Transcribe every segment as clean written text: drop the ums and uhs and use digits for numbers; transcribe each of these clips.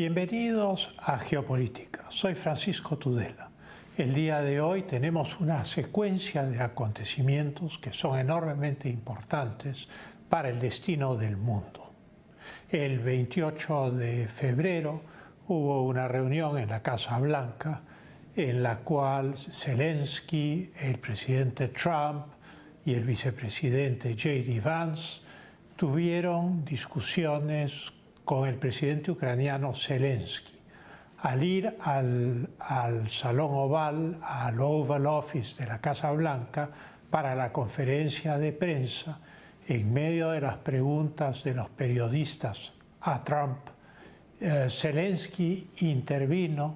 Bienvenidos a Geopolítica. Soy Francisco Tudela. El día de hoy tenemos una secuencia de acontecimientos que son enormemente importantes para el destino del mundo. El 28 de febrero hubo una reunión en la Casa Blanca en la cual Zelensky, el presidente Trump y el vicepresidente J.D. Vance tuvieron discusiones con el presidente ucraniano Zelensky. Al ir al Salón Oval, al Oval Office de la Casa Blanca, para la conferencia de prensa, en medio de las preguntas de los periodistas a Trump, Zelensky intervino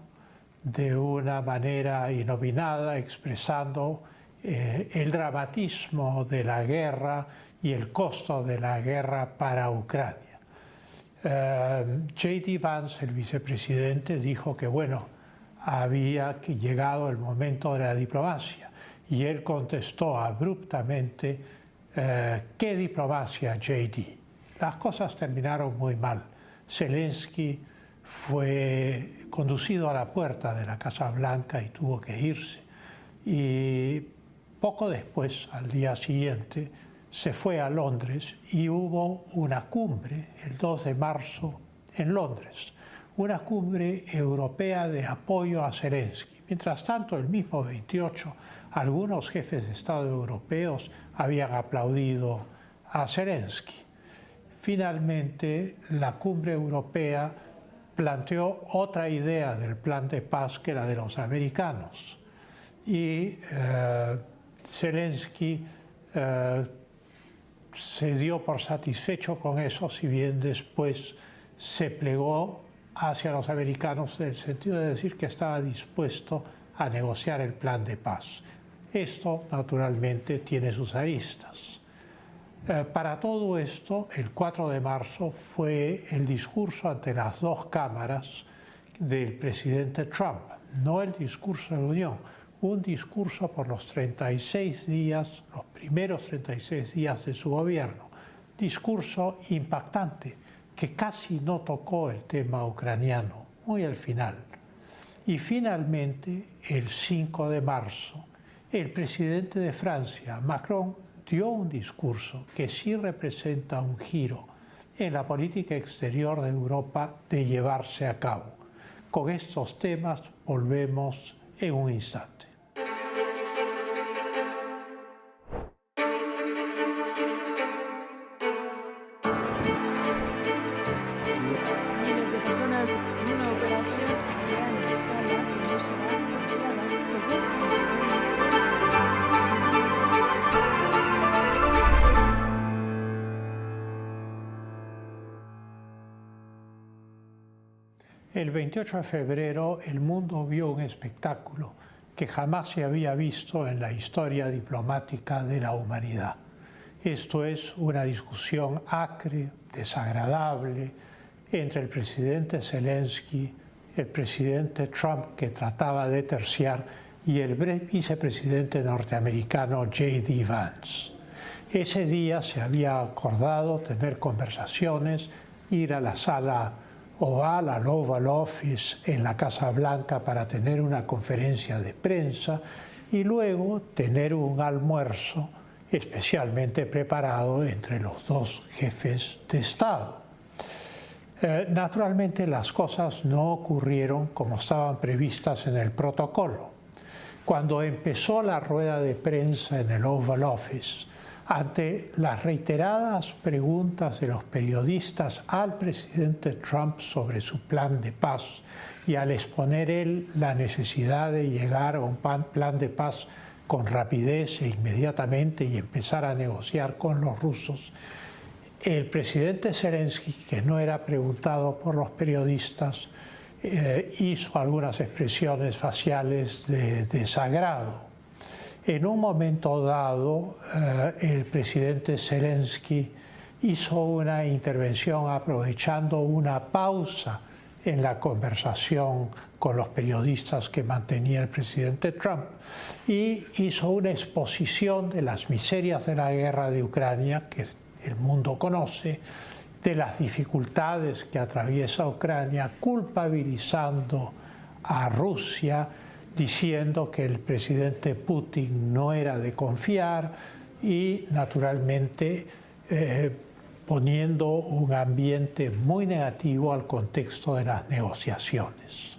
de una manera inopinada, expresando el dramatismo de la guerra y el costo de la guerra para Ucrania. J.D. Vance, el vicepresidente, dijo que había llegado el momento de la diplomacia, y él contestó abruptamente: ¿qué diplomacia, J.D.? Las cosas terminaron muy mal. Zelensky fue conducido a la puerta de la Casa Blanca y tuvo que irse. Y poco después, al día siguiente, se fue a Londres y hubo una cumbre el 2 de marzo en Londres, una cumbre europea de apoyo a Zelensky. Mientras tanto, el mismo 28, algunos jefes de Estado europeos habían aplaudido a Zelensky. Finalmente, la cumbre europea planteó otra idea del plan de paz que la de los americanos. Y Zelensky se dio por satisfecho con eso, si bien después se plegó hacia los americanos en el sentido de decir que estaba dispuesto a negociar el plan de paz. Esto, naturalmente, tiene sus aristas. Para todo esto, el 4 de marzo fue el discurso ante las dos cámaras del presidente Trump, no el discurso de la Unión, un discurso por los 36 días, los primeros 36 días de su gobierno. Discurso impactante, que casi no tocó el tema ucraniano, muy al final. Y finalmente, el 5 de marzo, el presidente de Francia, Macron, dio un discurso que sí representa un giro en la política exterior de Europa de llevarse a cabo. Con estos temas volvemos en un instante. Miles de personas en una operación a gran escala que no será anunciada, según el ministerio. El 28 de febrero el mundo vio un espectáculo que jamás se había visto en la historia diplomática de la humanidad. Esto es una discusión acre, desagradable, entre el presidente Zelensky, el presidente Trump, que trataba de terciar, y el vicepresidente norteamericano J.D. Vance. Ese día se había acordado tener conversaciones, ir a la sala Oval, al Oval Office en la Casa Blanca para tener una conferencia de prensa y luego tener un almuerzo especialmente preparado entre los dos jefes de Estado. Naturalmente las cosas no ocurrieron como estaban previstas en el protocolo. Cuando empezó la rueda de prensa en el Oval Office, ante las reiteradas preguntas de los periodistas al presidente Trump sobre su plan de paz y al exponer él la necesidad de llegar a un plan de paz con rapidez e inmediatamente y empezar a negociar con los rusos, el presidente Zelensky, que no era preguntado por los periodistas, hizo algunas expresiones faciales de desagrado. En un momento dado, el presidente Zelensky hizo una intervención aprovechando una pausa en la conversación con los periodistas que mantenía el presidente Trump y hizo una exposición de las miserias de la guerra de Ucrania, que el mundo conoce, de las dificultades que atraviesa Ucrania, culpabilizando a Rusia, diciendo que el presidente Putin no era de confiar y naturalmente poniendo un ambiente muy negativo al contexto de las negociaciones.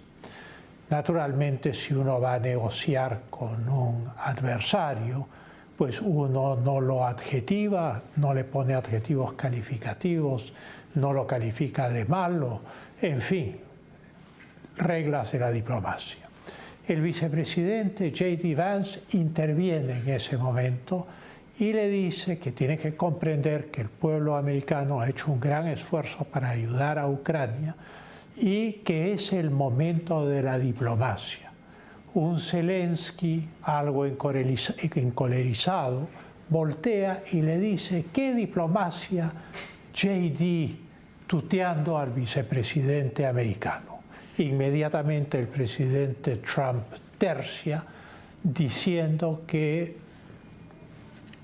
Naturalmente, si uno va a negociar con un adversario, pues uno no lo adjetiva, no le pone adjetivos calificativos, no lo califica de malo, en fin, reglas de la diplomacia. El vicepresidente J.D. Vance interviene en ese momento y le dice que tiene que comprender que el pueblo americano ha hecho un gran esfuerzo para ayudar a Ucrania y que es el momento de la diplomacia. Un Zelensky, algo encolerizado, voltea y le dice: ¿qué diplomacia, J.D., tuteando al vicepresidente americano? Inmediatamente el presidente Trump tercia, diciendo que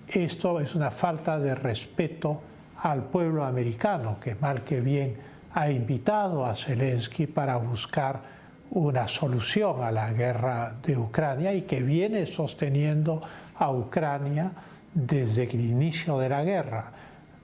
esto es una falta de respeto al pueblo americano, que mal que bien ha invitado a Zelensky para buscar una solución a la guerra de Ucrania y que viene sosteniendo a Ucrania desde el inicio de la guerra.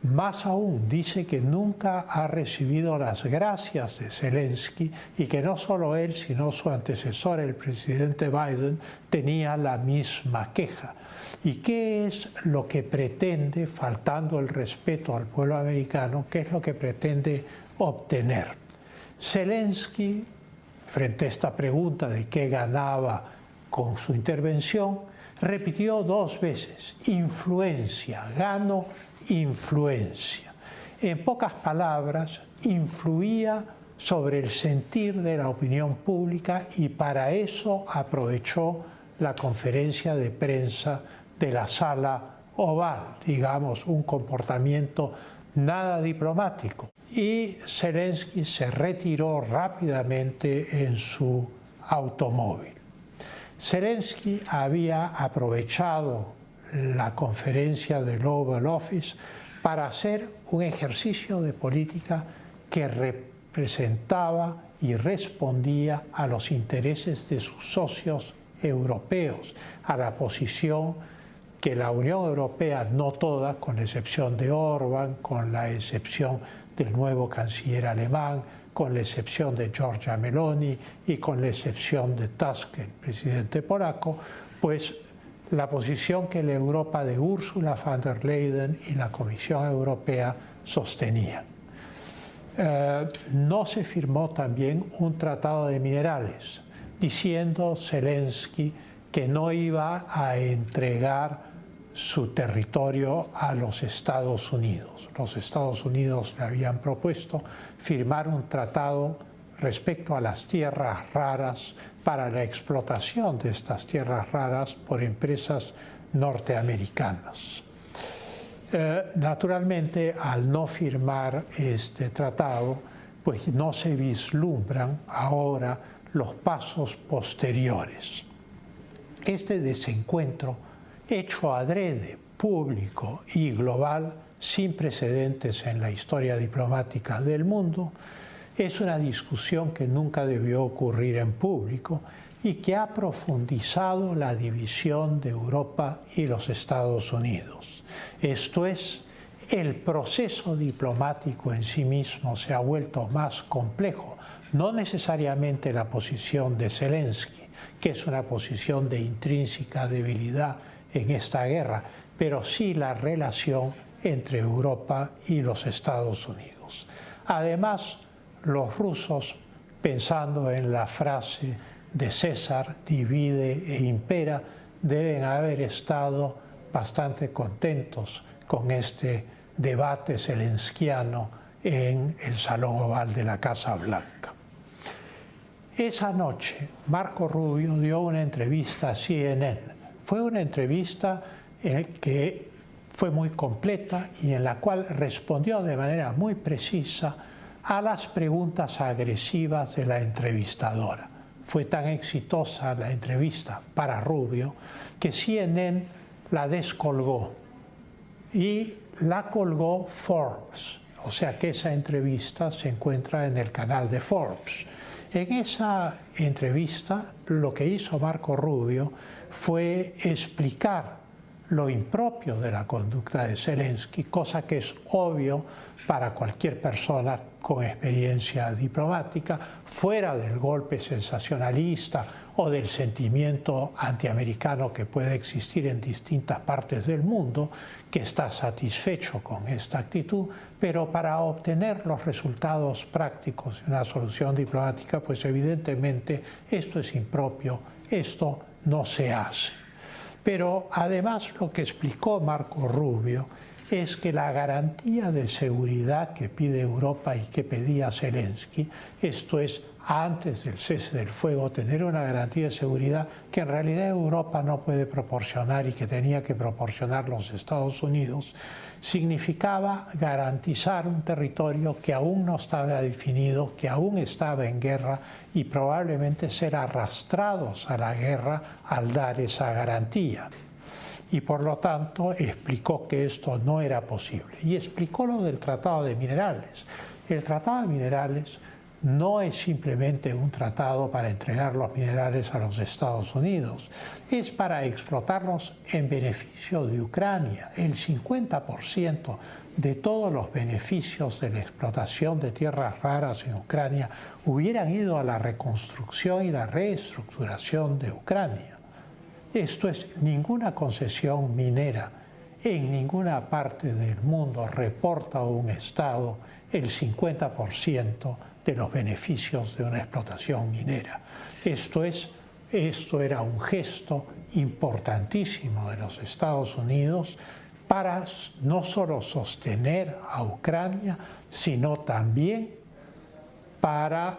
Más aún, dice que nunca ha recibido las gracias de Zelensky y que no solo él, sino su antecesor, el presidente Biden, tenía la misma queja. ¿Y qué es lo que pretende, faltando el respeto al pueblo americano, qué es lo que pretende obtener? Zelensky, frente a esta pregunta de qué ganaba con su intervención, repitió 2 veces: influencia, gano influencia. En pocas palabras, influía sobre el sentir de la opinión pública y para eso aprovechó la conferencia de prensa de la Sala Oval, digamos, un comportamiento nada diplomático. Y Zelensky se retiró rápidamente en su automóvil. Zelensky había aprovechado la conferencia del Oval Office para hacer un ejercicio de política que representaba y respondía a los intereses de sus socios europeos, a la posición que la Unión Europea, no toda, con la excepción de Orbán, con la excepción del nuevo canciller alemán, con la excepción de Giorgia Meloni y con la excepción de Tusk, el presidente polaco, pues la posición que la Europa de Ursula von der Leyen y la Comisión Europea sostenían. No se firmó también un tratado de minerales, diciendo Zelensky que no iba a entregar su territorio a los Estados Unidos. Los Estados Unidos le habían propuesto firmar un tratado respecto a las tierras raras para la explotación de estas tierras raras por empresas norteamericanas. Naturalmente, al no firmar este tratado, pues no se vislumbran ahora los pasos posteriores. Este desencuentro, hecho adrede, público y global, sin precedentes en la historia diplomática del mundo, es una discusión que nunca debió ocurrir en público y que ha profundizado la división de Europa y los Estados Unidos. Esto es, el proceso diplomático en sí mismo se ha vuelto más complejo, no necesariamente la posición de Zelensky, que es una posición de intrínseca debilidad en esta guerra, pero sí la relación entre Europa y los Estados Unidos. Además, los rusos, pensando en la frase de César, divide e impera, deben haber estado bastante contentos con este debate zelenskiano en el Salón Oval de la Casa Blanca. Esa noche, Marco Rubio dio una entrevista a CNN. Fue una entrevista que fue muy completa y en la cual respondió de manera muy precisa a las preguntas agresivas de la entrevistadora. Fue tan exitosa la entrevista para Rubio que CNN la descolgó y la colgó Forbes, O sea que esa entrevista se encuentra en el canal de Forbes. En esa entrevista lo que hizo Marco Rubio fue explicar lo impropio de la conducta de Zelensky, cosa que es obvio para cualquier persona con experiencia diplomática, fuera del golpe sensacionalista o del sentimiento antiamericano que puede existir en distintas partes del mundo, que está satisfecho con esta actitud, pero para obtener los resultados prácticos de una solución diplomática, pues evidentemente esto es impropio, esto no se hace. Pero además lo que explicó Marco Rubio es que la garantía de seguridad que pide Europa y que pedía Zelensky, esto es, antes del cese del fuego, tener una garantía de seguridad que en realidad Europa no puede proporcionar y que tenía que proporcionar los Estados Unidos, significaba garantizar un territorio que aún no estaba definido, que aún estaba en guerra y probablemente ser arrastrados a la guerra al dar esa garantía. Y por lo tanto explicó que esto no era posible. Y explicó lo del Tratado de Minerales. El Tratado de Minerales no es simplemente un tratado para entregar los minerales a los Estados Unidos, es para explotarlos en beneficio de Ucrania. El 50% de todos los beneficios de la explotación de tierras raras en Ucrania hubieran ido a la reconstrucción y la reestructuración de Ucrania. Esto es, ninguna concesión minera en ninguna parte del mundo reporta a un Estado el 50% de los beneficios de una explotación minera. Esto era un gesto importantísimo de los Estados Unidos para no solo sostener a Ucrania, sino también para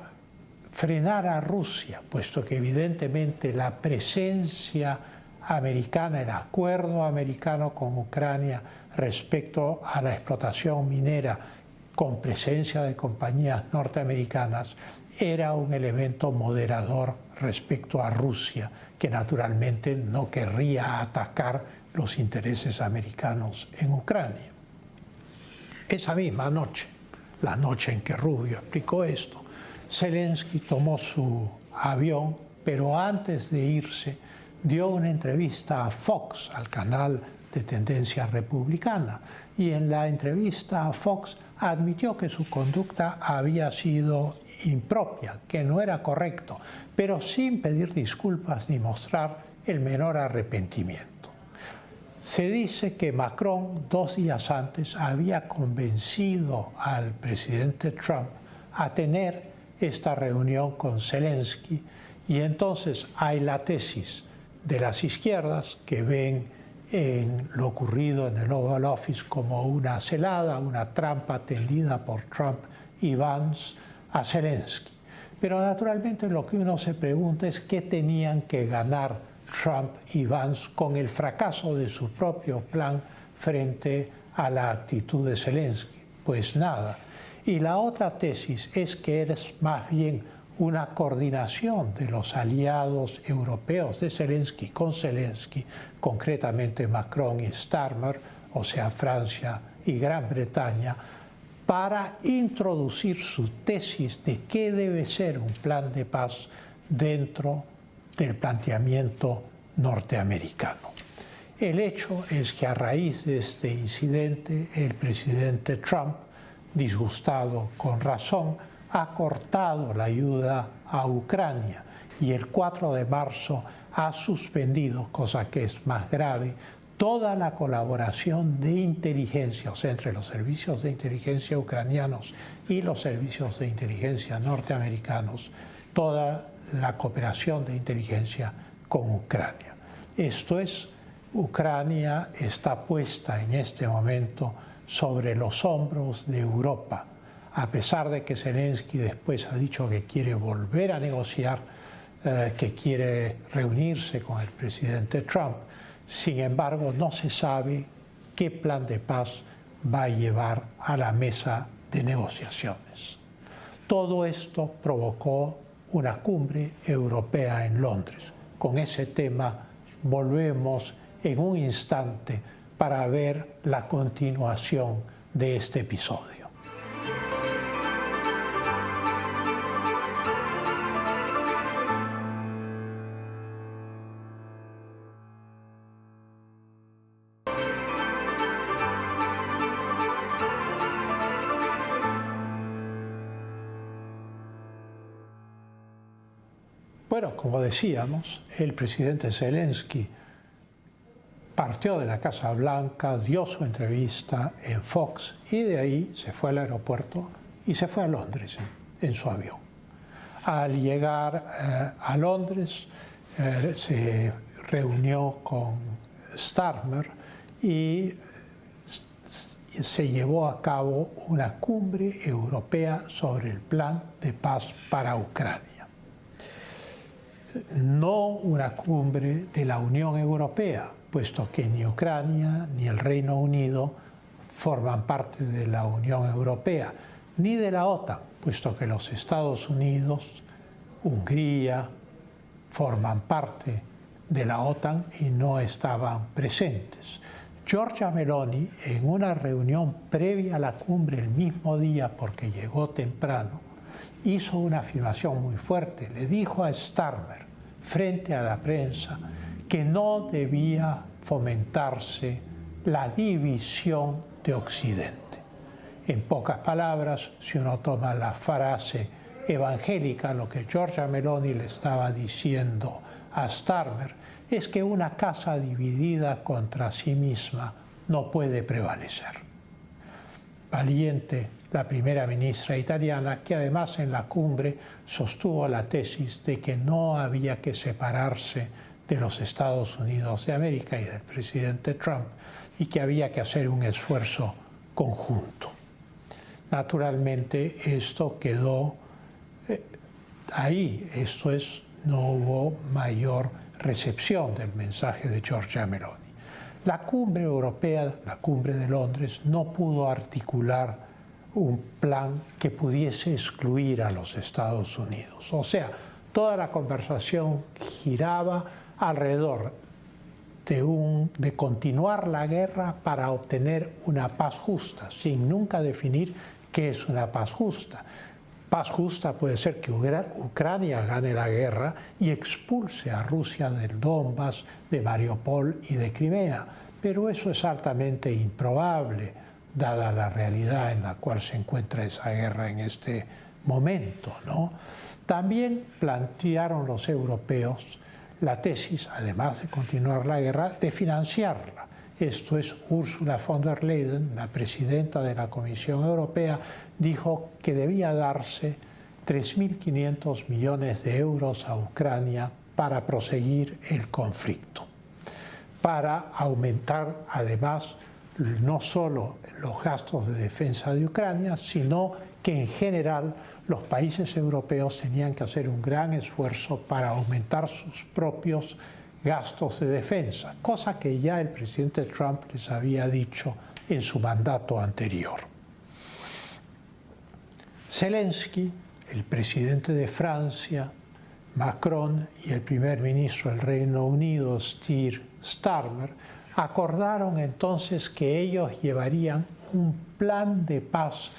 frenar a Rusia, puesto que evidentemente la presencia americana, el acuerdo americano con Ucrania respecto a la explotación minera con presencia de compañías norteamericanas era un elemento moderador respecto a Rusia, que naturalmente no querría atacar los intereses americanos en Ucrania. Esa misma noche, la noche en que Rubio explicó esto, Zelensky tomó su avión, pero antes de irse dio una entrevista a Fox, al canal de tendencia republicana, y en la entrevista a Fox admitió que su conducta había sido impropia, que no era correcto, pero sin pedir disculpas ni mostrar el menor arrepentimiento. Se dice que Macron 2 días antes había convencido al presidente Trump a tener esta reunión con Zelensky, y entonces hay la tesis de las izquierdas que ven en lo ocurrido en el Oval Office como una celada, una trampa tendida por Trump y Vance a Zelensky. Pero naturalmente lo que uno se pregunta es qué tenían que ganar Trump y Vance con el fracaso de su propio plan frente a la actitud de Zelensky. Pues nada. Y la otra tesis es que es más bien una coordinación de los aliados europeos de Zelensky con Zelensky, concretamente Macron y Starmer, o sea, Francia y Gran Bretaña, para introducir su tesis de qué debe ser un plan de paz dentro del planteamiento norteamericano. El hecho es que a raíz de este incidente, el presidente Trump, disgustado con razón, ha cortado la ayuda a Ucrania y el 4 de marzo ha suspendido, cosa que es más grave, toda la colaboración de inteligencia, o sea, entre los servicios de inteligencia ucranianos y los servicios de inteligencia norteamericanos, toda la cooperación de inteligencia con Ucrania. Esto es, Ucrania está puesta en este momento sobre los hombros de Europa, a pesar de que Zelensky después ha dicho que quiere volver a negociar, que quiere reunirse con el presidente Trump. Sin embargo, no se sabe qué plan de paz va a llevar a la mesa de negociaciones. Todo esto provocó una cumbre europea en Londres. Con ese tema volvemos en un instante para ver la continuación de este episodio. Bueno, como decíamos, el presidente Zelensky partió de la Casa Blanca, dio su entrevista en Fox y de ahí se fue al aeropuerto y se fue a Londres en su avión. Al llegar a Londres se reunió con Starmer y se llevó a cabo una cumbre europea sobre el plan de paz para Ucrania. No una cumbre de la Unión Europea, puesto que ni Ucrania ni el Reino Unido forman parte de la Unión Europea, ni de la OTAN, puesto que los Estados Unidos, Hungría, forman parte de la OTAN y no estaban presentes. Giorgia Meloni, en una reunión previa a la cumbre el mismo día, porque llegó temprano, hizo una afirmación muy fuerte. Le dijo a Starmer, frente a la prensa, que no debía fomentarse la división de Occidente. En pocas palabras, si uno toma la frase evangélica, lo que Giorgia Meloni le estaba diciendo a Starmer es que una casa dividida contra sí misma no puede prevalecer. Valiente la primera ministra italiana, que además en la cumbre sostuvo la tesis de que no había que separarse de los Estados Unidos de América y del presidente Trump y que había que hacer un esfuerzo conjunto. Naturalmente esto quedó ahí, no hubo mayor recepción del mensaje de Giorgia Meloni. La cumbre europea, la cumbre de Londres, no pudo articular un plan que pudiese excluir a los Estados Unidos. O sea, toda la conversación giraba alrededor de continuar la guerra para obtener una paz justa, sin nunca definir qué es una paz justa. Paz justa puede ser que Ucrania gane la guerra y expulse a Rusia del Donbass, de Mariupol y de Crimea, pero eso es altamente improbable, dada la realidad en la cual se encuentra esa guerra en este momento, ¿no? También plantearon los europeos la tesis, además de continuar la guerra, de financiarla. Esto es, Ursula von der Leyen, la presidenta de la Comisión Europea, dijo que debía darse 3.500 millones de euros a Ucrania para proseguir el conflicto, para aumentar además no solo los gastos de defensa de Ucrania, sino que en general los países europeos tenían que hacer un gran esfuerzo para aumentar sus propios gastos de defensa, cosa que ya el presidente Trump les había dicho en su mandato anterior. Zelensky, el presidente de Francia, Macron y el primer ministro del Reino Unido, Keir Starmer, acordaron entonces que ellos llevarían un plan de paz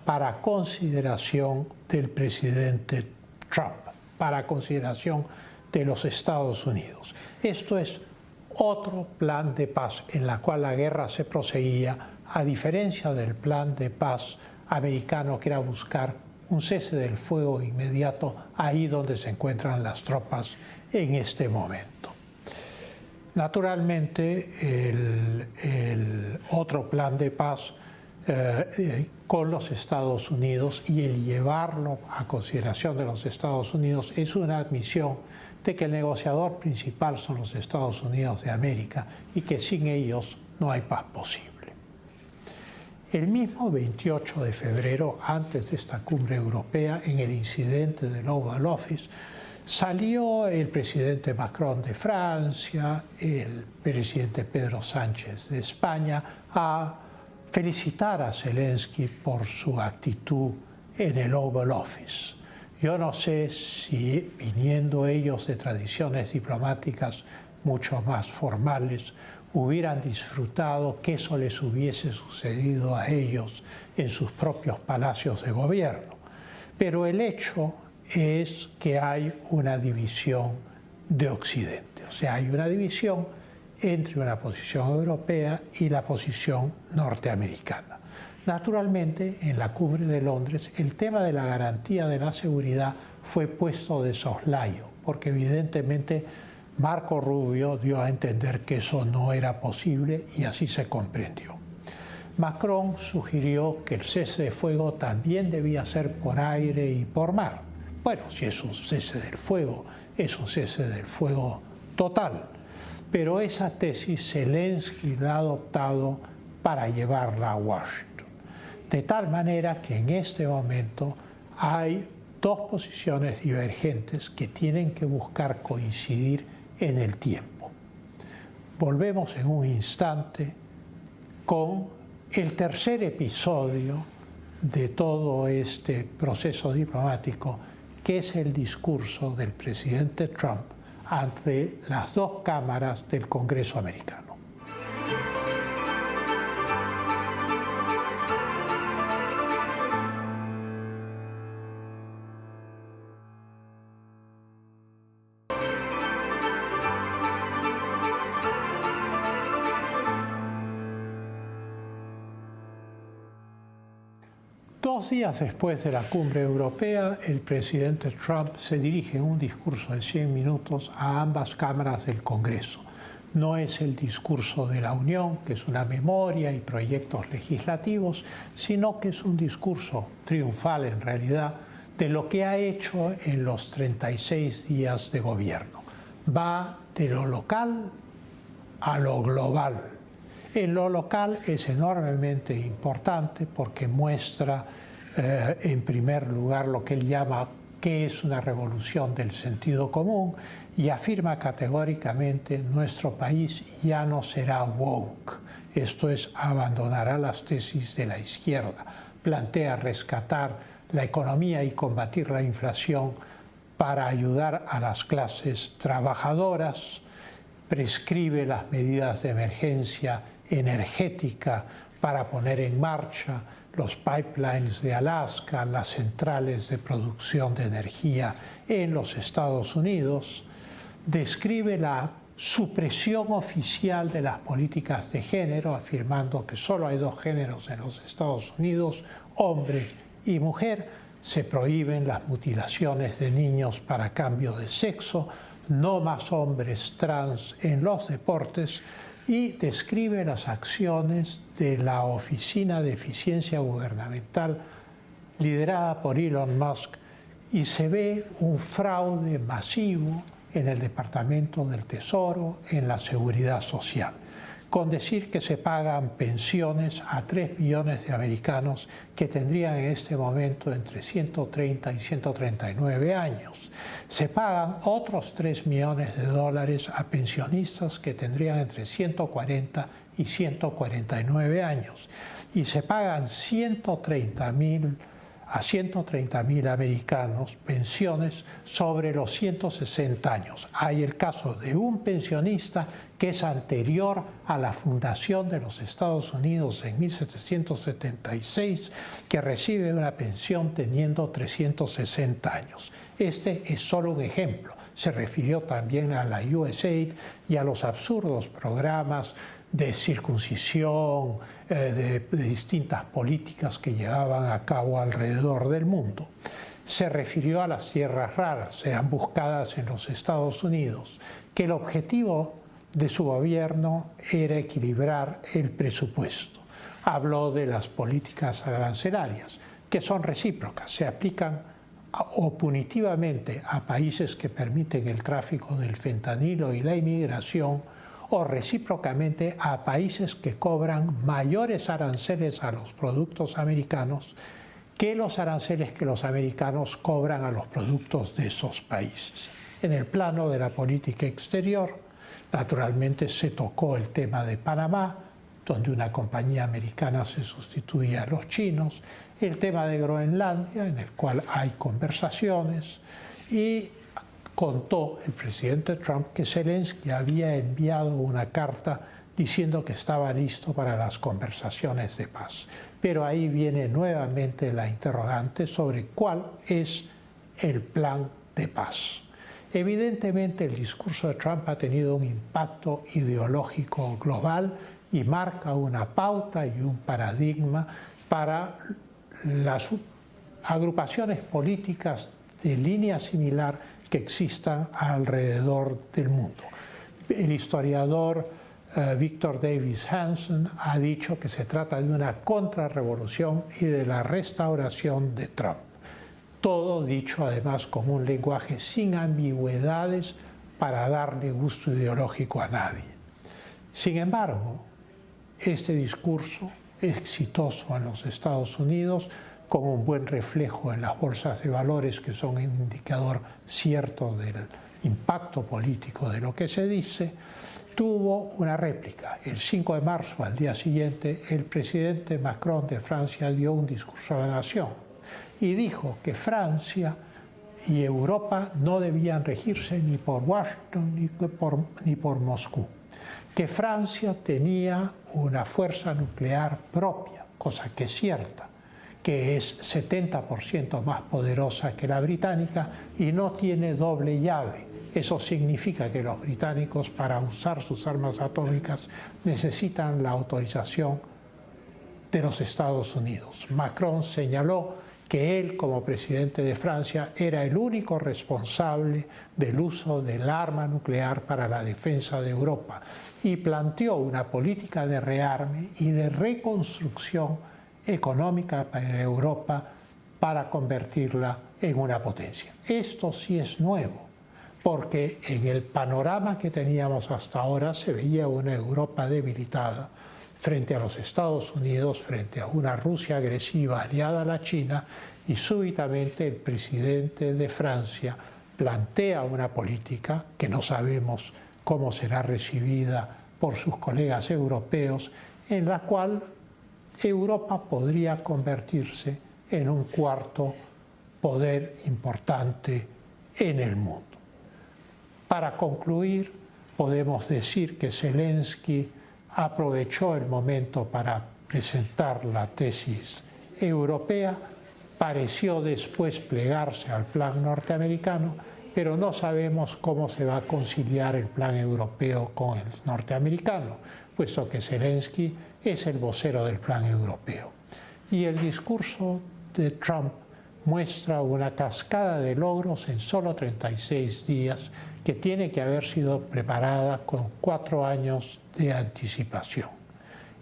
para consideración del presidente Trump, para consideración de los Estados Unidos. Esto es otro plan de paz en la cual la guerra se proseguía, a diferencia del plan de paz americano, que era buscar un cese del fuego inmediato ahí donde se encuentran las tropas en este momento. Naturalmente, el otro plan de paz con los Estados Unidos y el llevarlo a consideración de los Estados Unidos es una admisión de que el negociador principal son los Estados Unidos de América y que sin ellos no hay paz posible. El mismo 28 de febrero, antes de esta cumbre europea, en el incidente del Oval Office, salió el presidente Macron de Francia, el presidente Pedro Sánchez de España, a felicitar a Zelensky por su actitud en el Oval Office. Yo no sé si, viniendo ellos de tradiciones diplomáticas mucho más formales, hubieran disfrutado que eso les hubiese sucedido a ellos en sus propios palacios de gobierno. Pero el hecho es que hay una división de Occidente, o sea, hay una división entre una posición europea y la posición norteamericana. Naturalmente, en la cumbre de Londres, el tema de la garantía de la seguridad fue puesto de soslayo, porque evidentemente Marco Rubio dio a entender que eso no era posible y así se comprendió. Macron sugirió que el cese de fuego también debía ser por aire y por mar. Bueno, si es un cese del fuego, es un cese del fuego total. Pero esa tesis Zelensky la ha adoptado para llevarla a Washington. De tal manera que en este momento hay dos posiciones divergentes que tienen que buscar coincidir en el tiempo. Volvemos en un instante con el tercer episodio de todo este proceso diplomático, que es el discurso del presidente Trump ante las dos cámaras del Congreso americano. Dos días después de la cumbre europea, el presidente Trump se dirige en un discurso de 100 minutos a ambas cámaras del Congreso. No es el discurso de la Unión, que es una memoria y proyectos legislativos, sino que es un discurso triunfal en realidad de lo que ha hecho en los 36 días de gobierno. Va de lo local a lo global. En lo local es enormemente importante porque muestra en primer lugar lo que él llama que es una revolución del sentido común y afirma categóricamente nuestro país ya no será woke, esto es, abandonará las tesis de la izquierda, plantea rescatar la economía y combatir la inflación para ayudar a las clases trabajadoras, prescribe las medidas de emergencia energética para poner en marcha los pipelines de Alaska, las centrales de producción de energía en los Estados Unidos, describe la supresión oficial de las políticas de género, afirmando que solo hay dos géneros en los Estados Unidos, hombre y mujer, se prohíben las mutilaciones de niños para cambio de sexo, no más hombres trans en los deportes, y describe las acciones de la Oficina de Eficiencia Gubernamental liderada por Elon Musk y se ve un fraude masivo en el Departamento del Tesoro, en la Seguridad Social, con decir que se pagan pensiones a 3 millones de americanos que tendrían en este momento entre 130 y 139 años. Se pagan otros 3 millones de dólares a pensionistas que tendrían entre 140 y 149 años. Y se pagan 130.000 a 130.000 americanos pensiones sobre los 160 años. Hay el caso de un pensionista que es anterior a la fundación de los Estados Unidos en 1776, que recibe una pensión teniendo 360 años. Este es solo un ejemplo. Se refirió también a la USAID y a los absurdos programas de circuncisión, de distintas políticas que llevaban a cabo alrededor del mundo. Se refirió a las tierras raras, serán buscadas en los Estados Unidos, que el objetivo de su gobierno era equilibrar el presupuesto. Habló de las políticas arancelarias, que son recíprocas, se aplican o punitivamente a países que permiten el tráfico del fentanilo y la inmigración, o recíprocamente a países que cobran mayores aranceles a los productos americanos que los aranceles que los americanos cobran a los productos de esos países. En el plano de la política exterior, naturalmente se tocó el tema de Panamá, donde una compañía americana se sustituía a los chinos, el tema de Groenlandia, en el cual hay conversaciones, y contó el presidente Trump que Zelensky había enviado una carta diciendo que estaba listo para las conversaciones de paz. Pero ahí viene nuevamente la interrogante sobre cuál es el plan de paz. Evidentemente el discurso de Trump ha tenido un impacto ideológico global y marca una pauta y un paradigma para las agrupaciones políticas de línea similar que existan alrededor del mundo. El historiador Victor Davis Hanson ha dicho que se trata de una contrarrevolución y de la restauración de Trump. Todo dicho además con un lenguaje sin ambigüedades para darle gusto ideológico a nadie. Sin embargo, este discurso exitoso en los Estados Unidos, con un buen reflejo en las bolsas de valores, que son un indicador cierto del impacto político de lo que se dice, tuvo una réplica. El 5 de marzo, al día siguiente, el presidente Macron de Francia dio un discurso a la nación y dijo que Francia y Europa no debían regirse ni por Washington ni por Moscú, que Francia tenía una fuerza nuclear propia, cosa que es cierta, que es 70% más poderosa que la británica y no tiene doble llave. Eso significa que los británicos, para usar sus armas atómicas, necesitan la autorización de los Estados Unidos. Macron señaló que él, como presidente de Francia, era el único responsable del uso del arma nuclear para la defensa de Europa y planteó una política de rearme y de reconstrucción económica para Europa para convertirla en una potencia. Esto sí es nuevo, porque en el panorama que teníamos hasta ahora se veía una Europa debilitada frente a los Estados Unidos, frente a una Rusia agresiva aliada a la China, y súbitamente el presidente de Francia plantea una política que no sabemos cómo será recibida por sus colegas europeos, en la cual Europa podría convertirse en un cuarto poder importante en el mundo. Para concluir, podemos decir que Zelensky aprovechó el momento para presentar la tesis europea, pareció después plegarse al plan norteamericano, pero no sabemos cómo se va a conciliar el plan europeo con el norteamericano, puesto que Zelensky es el vocero del plan europeo. Y el discurso de Trump muestra una cascada de logros en solo 36 días que tiene que haber sido preparada con 4 años de anticipación.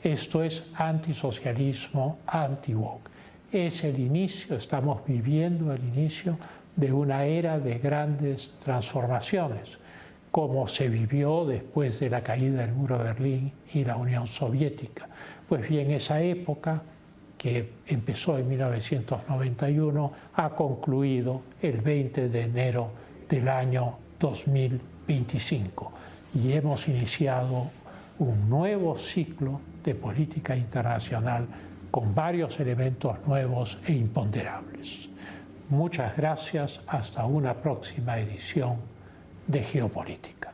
Esto es antisocialismo, anti-woke. Es el inicio, estamos viviendo el inicio de una era de grandes transformaciones, como se vivió después de la caída del muro de Berlín y la Unión Soviética. Pues bien, esa época, que empezó en 1991, ha concluido el 20 de enero del año 2025 y hemos iniciado un nuevo ciclo de política internacional con varios elementos nuevos e imponderables. Muchas gracias, hasta una próxima edición de Geopolítica.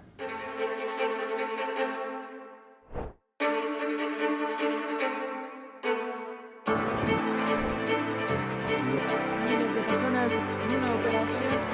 Miles de personas en una operación